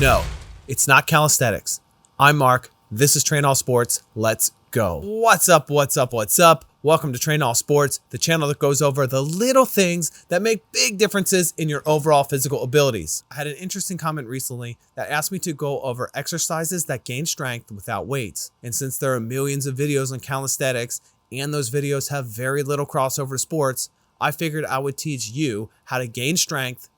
No, it's not calisthenics. I'm Mark. This is TrainAllSports. Let's go. What's up? What's up? What's up? Welcome to TrainAllSports, the channel that goes over the little things that make big differences in your overall physical abilities. I had an interesting comment recently that asked me to go over exercises that gain strength without weights. And since there are millions of videos on calisthenics and those videos have very little crossover to sports, I figured I would teach you how to gain strength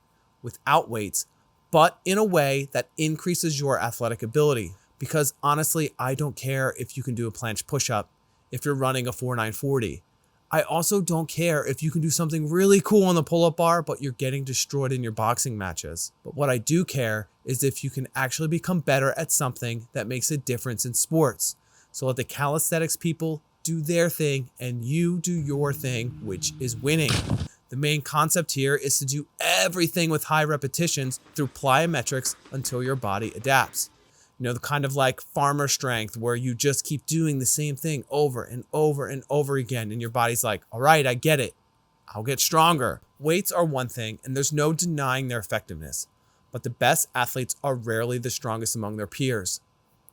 without weights, but in a way that increases your athletic ability. Because honestly, I don't care if you can do a planche push-up if you're running a 4.940. I also don't care if you can do something really cool on the pull-up bar, but you're getting destroyed in your boxing matches. But what I do care is if you can actually become better at something that makes a difference in sports. So let the calisthenics people do their thing and you do your thing, which is winning. The main concept here is to do everything with high repetitions through plyometrics until your body adapts. You know, the kind of like farmer strength where you just keep doing the same thing over and over and over again. And your body's like, all right, I get it. I'll get stronger. Weights are one thing and there's no denying their effectiveness, but the best athletes are rarely the strongest among their peers.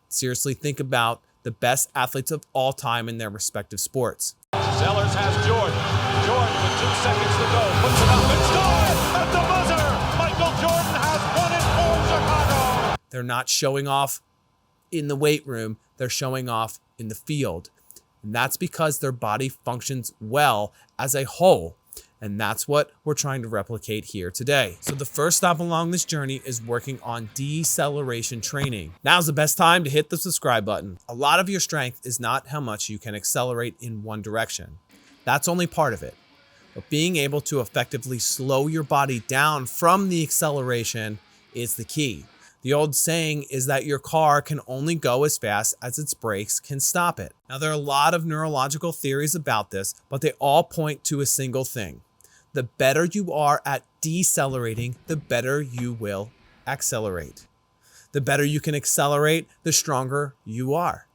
Seriously, think about the best athletes of all time in their respective sports. Sellers has Jordan. Jordan with 2 seconds to go. Puts it up and scores at the buzzer. Michael Jordan has won it for Chicago. They're not showing off in the weight room. They're showing off in the field. And that's because their body functions well as a whole. And that's what we're trying to replicate here today. So the first stop along this journey is working on deceleration training. Now's the best time to hit the subscribe button. A lot of your strength is not how much you can accelerate in one direction. That's only part of it. But being able to effectively slow your body down from the acceleration is the key. The old saying is that your car can only go as fast as its brakes can stop it. Now, there are a lot of neurological theories about this, but they all point to a single thing. The better you are at decelerating, the better you will accelerate. The better you can accelerate, the stronger you are.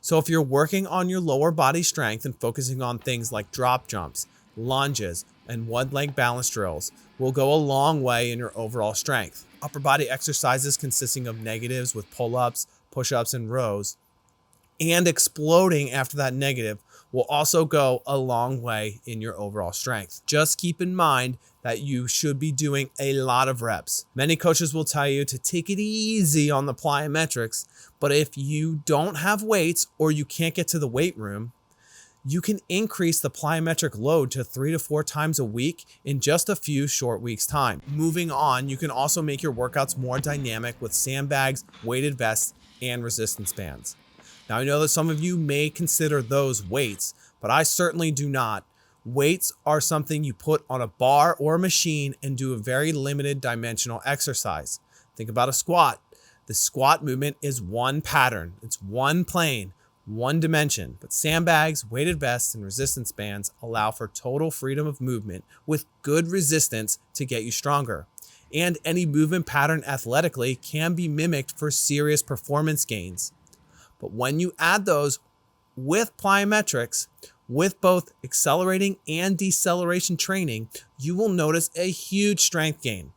So if you're working on your lower body strength and focusing on things like drop jumps, lunges, and one-leg balance drills will go a long way in your overall strength. Upper body exercises consisting of negatives with pull-ups, push-ups, and rows, and exploding after that negative will also go a long way in your overall strength. Just keep in mind that you should be doing a lot of reps. Many coaches will tell you to take it easy on the plyometrics, but if you don't have weights or you can't get to the weight room, you can increase the plyometric load to 3 to 4 times a week in just a few short weeks' time. Moving on, you can also make your workouts more dynamic with sandbags, weighted vests, and resistance bands. Now, I know that some of you may consider those weights, but I certainly do not. Weights are something you put on a bar or a machine and do a very limited dimensional exercise. Think about a squat. The squat movement is one pattern. It's one plane, one dimension. But sandbags, weighted vests, and resistance bands allow for total freedom of movement with good resistance to get you stronger. And any movement pattern athletically can be mimicked for serious performance gains. But when you add those with plyometrics, with both accelerating and deceleration training, you will notice a huge strength gain.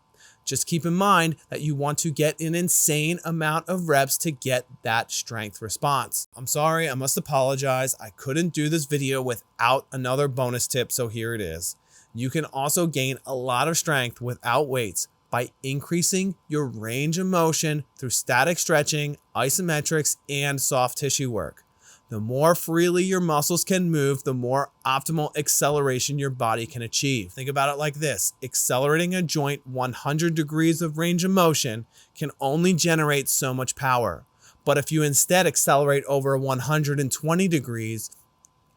Just keep in mind that you want to get an insane amount of reps to get that strength response. I'm sorry, I must apologize. I couldn't do this video without another bonus tip, so here it is. You can also gain a lot of strength without weights by increasing your range of motion through static stretching, isometrics, and soft tissue work. The more freely your muscles can move, the more optimal acceleration your body can achieve. Think about it like this. Accelerating a joint 100 degrees of range of motion can only generate so much power. But if you instead accelerate over 120 degrees,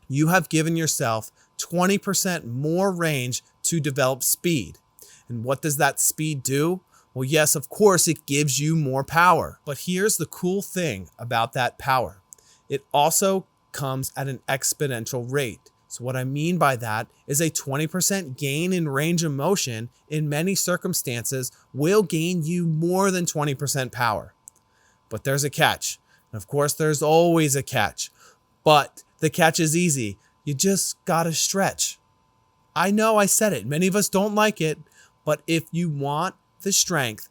you have given yourself 20% more range to develop speed. And what does that speed do? Well, yes, of course, it gives you more power. But here's the cool thing about that power. It also comes at an exponential rate. So what I mean by that is a 20% gain in range of motion in many circumstances will gain you more than 20% power. But there's a catch. And of course, there's always a catch. But the catch is easy. You just gotta stretch. I know I said it. Many of us don't like it. But if you want the strength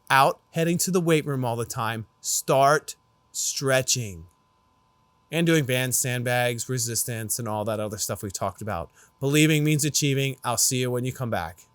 out heading to the weight room all the time, start stretching and doing bands, sandbags, resistance, and all that other stuff we talked about. Believing means achieving. I'll see you when you come back.